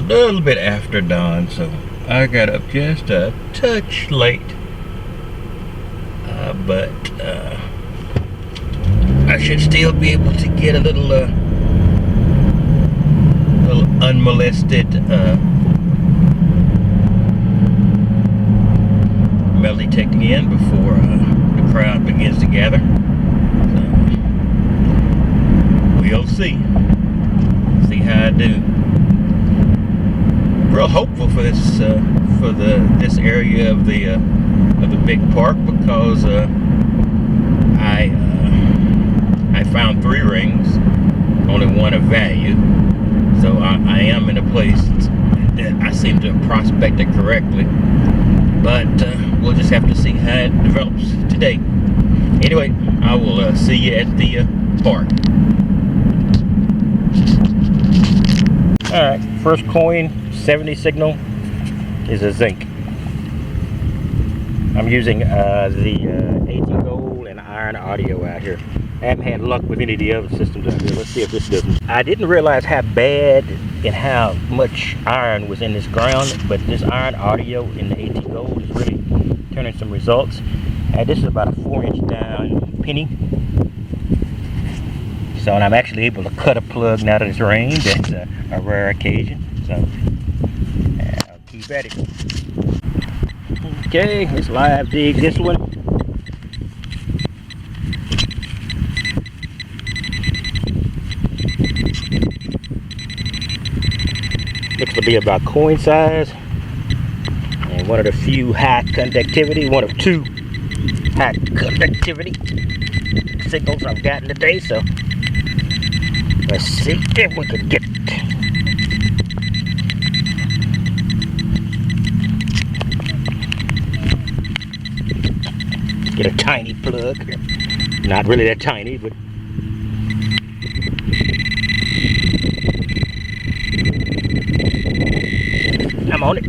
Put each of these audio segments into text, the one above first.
little bit after dawn, so I got up just a touch late. But I should still be able to get a little unmolested metal detecting in before the crowd begins to gather. So we'll see how I do. Real hopeful for this this area of the big park, because I found 3 rings, only one of value. So I am in a place that I seem to have prospected correctly. But we'll just have to see how it develops today. Anyway, I will see you at the park. Alright, first coin, 70 signal, is a zinc. I'm using the 18 gold and iron audio out here. I haven't had luck with any of the other systems out here. Let's see if this doesn't. I didn't realize how bad and how much iron was in this ground, but this iron audio in the 18 gold is really turning some results. This is about a 4-inch down penny. So, and I'm actually able to cut a plug now that it's rained. That's a rare occasion. So, I'll keep at it. Okay, let's live dig this one. Looks to be about coin size, and one of the few high conductivity, one of 2 high conductivity signals I've gotten today. So let's see if we can get it. Get a tiny plug, not really that tiny, but I'm on it.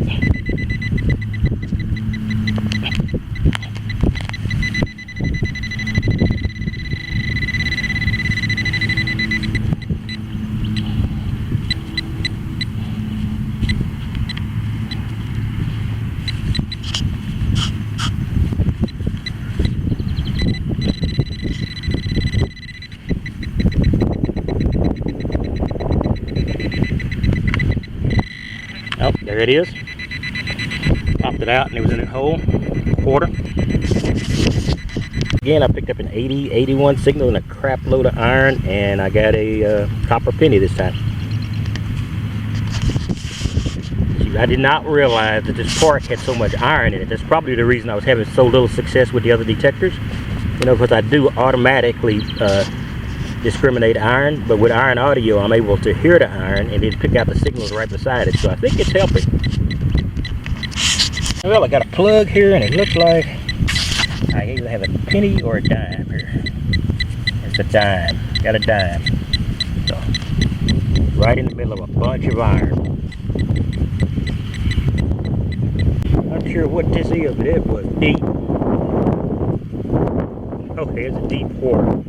Oh, there it is. Popped it out and it was in a hole, quarter. Again, I picked up an 80, 81 signal and a crap load of iron, and I got a copper penny this time. See, I did not realize that this park had so much iron in it. That's probably the reason I was having so little success with the other detectors. You know, because I do automatically discriminate iron, but with iron audio I'm able to hear the iron and then pick out the signals right beside it, so I think it's helping. Well, I got a plug here and it looks like I either have a penny or a dime here. It's a dime, got a dime. So, right in the middle of a bunch of iron. Not sure what this is, but it was deep. Okay, it's a deep quarter.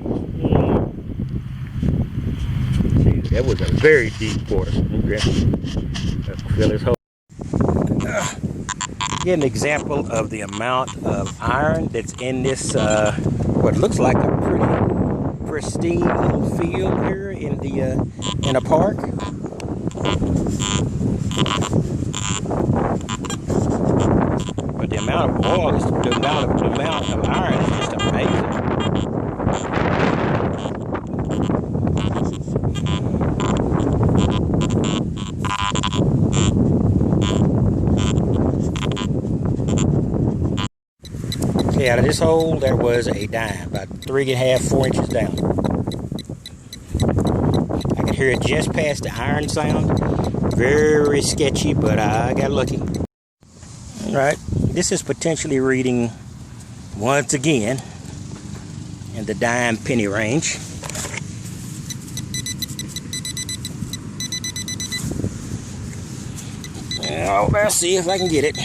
That was a very deep quarter. Let's fill this hole. Get an example of the amount of iron that's in this, what looks like a pretty pristine little field here in a park. But the amount of oil, the amount of iron is just amazing. Okay, out of this hole there was a dime, about 3.5, 4 inches down. I could hear it just past the iron sound. Very sketchy, but I got lucky. Alright, this is potentially reading once again in the dime penny range. Now, let's see if I can get it.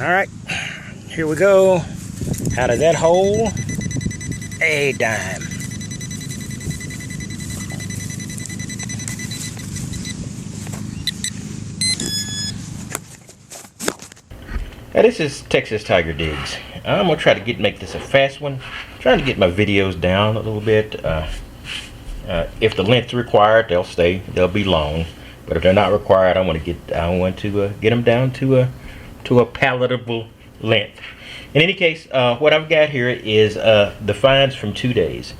Alright, here we go. Out of that hole, a dime. Now this is Texas Tiger Digs. I'm gonna try to make this a fast one. Trying to get my videos down a little bit. If the length's required, they'll be long. But if they're not required, I want to get them down to a palatable length. In any case, what I've got here is the finds from 2 days.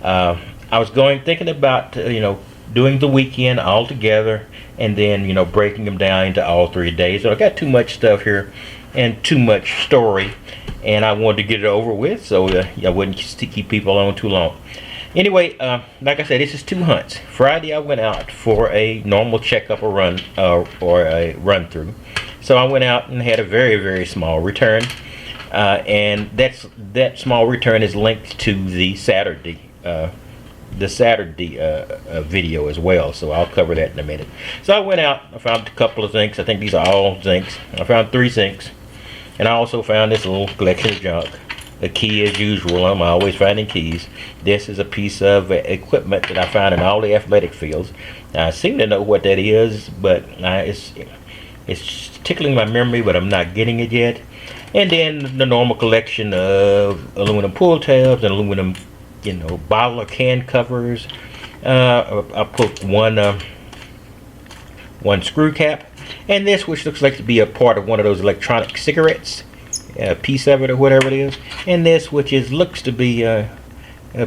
I was thinking about doing the weekend all together, and then breaking them down into all 3 days. So I got too much stuff here and too much story, and I wanted to get it over with, so I wouldn't keep people on too long. Anyway, like I said, this is 2 hunts. Friday I went out for a normal checkup or run or a run through. So I went out and had a very, very small return, and that small return is linked to the Saturday video as well, so I'll cover that in a minute. So I went out, I found a couple of zincs. I think these are all zincs. I found 3 zincs, and I also found this little collection of junk. A key, as usual. I'm always finding keys. This is a piece of equipment that I found in all the athletic fields. I seem to know what that is, but it's tickling my memory, but I'm not getting it yet. And then the normal collection of aluminum pull tabs and aluminum bottle or can covers. I put one screw cap, and this, which looks like to be a part of one of those electronic cigarettes, a piece of it or whatever it is, and this, which looks to be a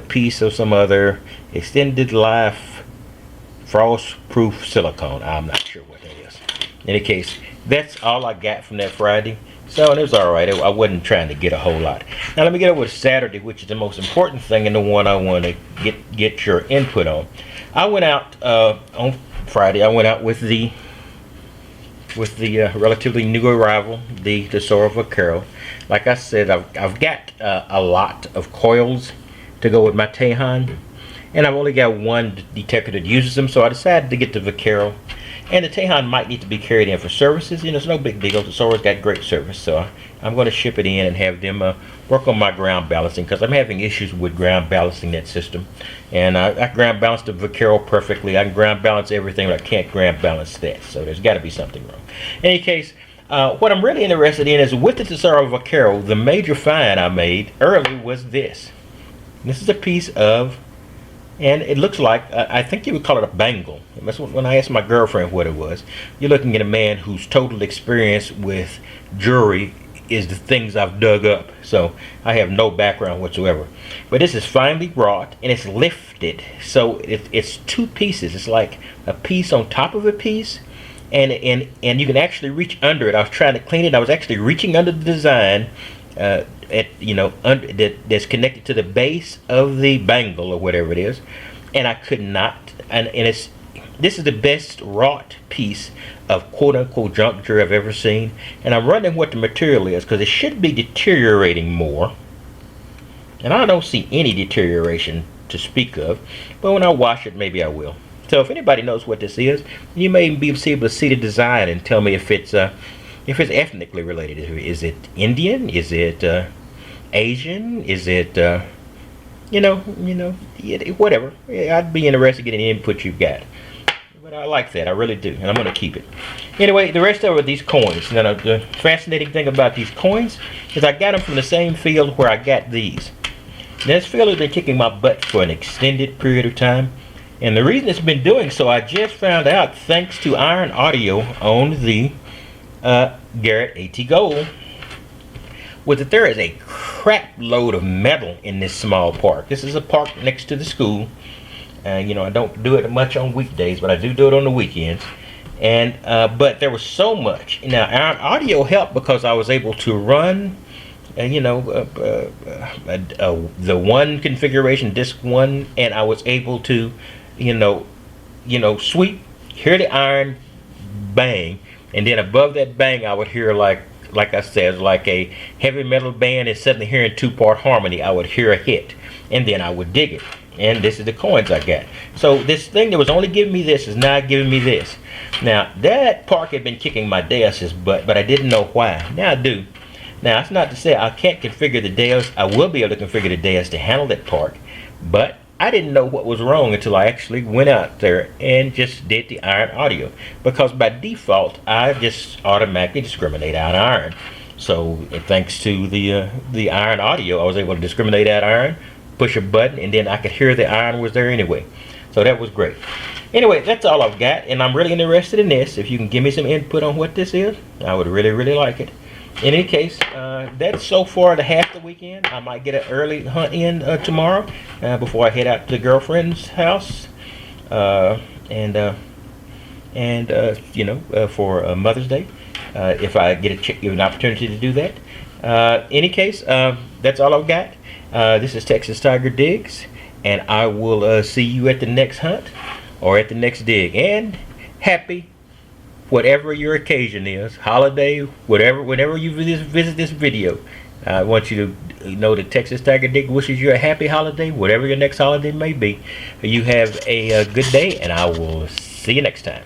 piece of some other extended life frost proof silicone. I'm not sure what that is. In any case, that's all I got from that Friday. So it was alright. I wasn't trying to get a whole lot. Now let me get over to Saturday, which is the most important thing and the one I want to get your input on. I went out on Friday. I went out with the relatively new arrival, the Tesoro Vaquero. Like I said, I've got a lot of coils to go with my Tejon, and I've only got one detector that uses them, so I decided to get the Vaquero. And the Tejon might need to be carried in for services. It's no big deal. The Tesoro's got great service, so I'm going to ship it in and have them work on my ground balancing, because I'm having issues with ground balancing that system. And I ground balance the Vaquero perfectly. I can ground balance everything, but I can't ground balance that. So there's got to be something wrong. In any case, what I'm really interested in is with the Tesoro Vaquero, the major find I made early was this. This is a piece of, and it looks like, I think you would call it a bangle. That's when I asked my girlfriend what it was. You're looking at a man whose total experience with jewelry is the things I've dug up. So I have no background whatsoever. But this is finely wrought, and it's lifted. So it's 2 pieces. It's like a piece on top of a piece. And you can actually reach under it. I was trying to clean it. I was actually reaching under the design that's connected to the base of the bangle or whatever it is, and I could not. And this is the best wrought piece of quote-unquote junk jewelry I've ever seen, and I'm wondering what the material is, because it should be deteriorating more, and I don't see any deterioration to speak of. But when I wash it, maybe I will. So if anybody knows what this is, you may be able to see the design and tell me if it's ethnically related. Is it Indian? Is it Asian? Is it whatever. I'd be interested in getting any input you've got. But I like that, I really do, and I'm going to keep it. Anyway, the rest of it are these coins. Now, the fascinating thing about these coins is I got them from the same field where I got these. Now, this field has been kicking my butt for an extended period of time, and the reason it's been doing so, I just found out thanks to Iron Audio on the Garrett AT Gold, was that there is a crap load of metal in this small park. This is a park next to the school. I don't do it much on weekdays, but I do it on the weekends. And but there was so much. Now, Iron Audio helped because I was able to run, the one configuration, disc 1, and I was able to, sweep, hear the iron bang, and then above that bang, I would hear like I said, like a heavy metal band, and suddenly hearing 2-part harmony, I would hear a hit, and then I would dig it. And this is the coins I got. So this thing that was only giving me this is now giving me this. Now, that park had been kicking my Deus's butt, but I didn't know why. Now I do. Now, that's not to say I can't configure the DAOs. I will be able to configure the DAOs to handle that part, but I didn't know what was wrong until I actually went out there and just did the iron audio, because by default I just automatically discriminate out iron. So thanks to the iron audio, I was able to discriminate out iron, push a button, and then I could hear the iron was there anyway. So that was great. Anyway, that's all I've got, and I'm really interested in this. If you can give me some input on what this is, I would really like it. In any case, that's so far the half the weekend. I might get an early hunt in tomorrow before I head out to the girlfriend's house, and you know, for Mother's Day, if I get an opportunity to do that. Any case, that's all I've got. This is Texas Tiger Digs, and I will see you at the next hunt or at the next dig. And happy whatever your occasion is, holiday, whatever, whenever you visit this video, I want you to know that Texas Tiger Dig wishes you a happy holiday, whatever your next holiday may be. You have a good day, and I will see you next time.